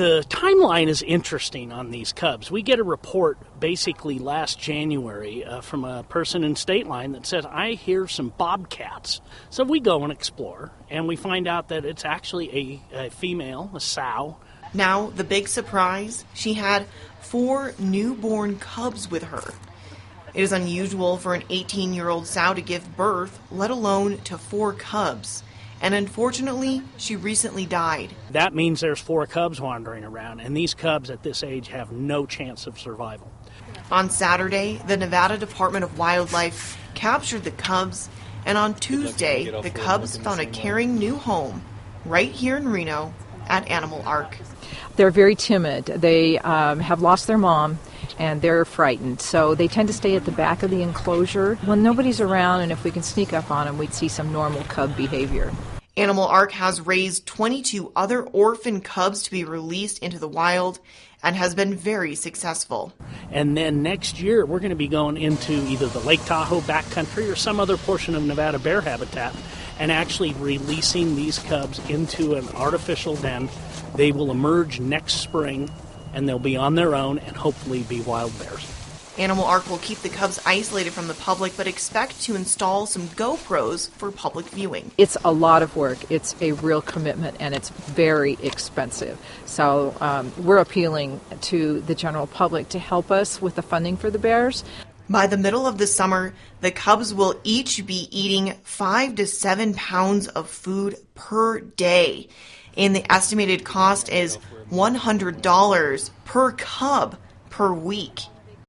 The timeline is interesting on these cubs. We get a report basically last January from a person in State Line that says, I hear some bobcats. So we go and explore, and we find out that it's actually a female, a sow. Now, the big surprise, she had 4 newborn cubs with her. It is unusual for an 18-year-old sow to give birth, let alone to 4 cubs. And unfortunately, she recently died. That means there's 4 cubs wandering around, and these cubs at this age have no chance of survival. On Saturday, the Nevada Department of Wildlife captured the cubs, and on Tuesday, the cubs found a caring new home right here in Reno at Animal Ark. They're very timid. They have lost their mom, and they're frightened. So they tend to stay at the back of the enclosure when nobody's around, and if we can sneak up on them, we'd see some normal cub behavior. Animal Ark has raised 22 other orphan cubs to be released into the wild and has been very successful. And then next year, we're going to be going into either the Lake Tahoe backcountry or some other portion of Nevada bear habitat and actually releasing these cubs into an artificial den. They will emerge next spring, and they'll be on their own and hopefully be wild bears. Animal Ark will keep the cubs isolated from the public, but expect to install some GoPros for public viewing. It's a lot of work. It's a real commitment, and it's very expensive. So we're appealing to the general public to help us with the funding for the bears. By the middle of the summer, the cubs will each be eating 5 to 7 pounds of food per day. And the estimated cost is $100 per cub per week.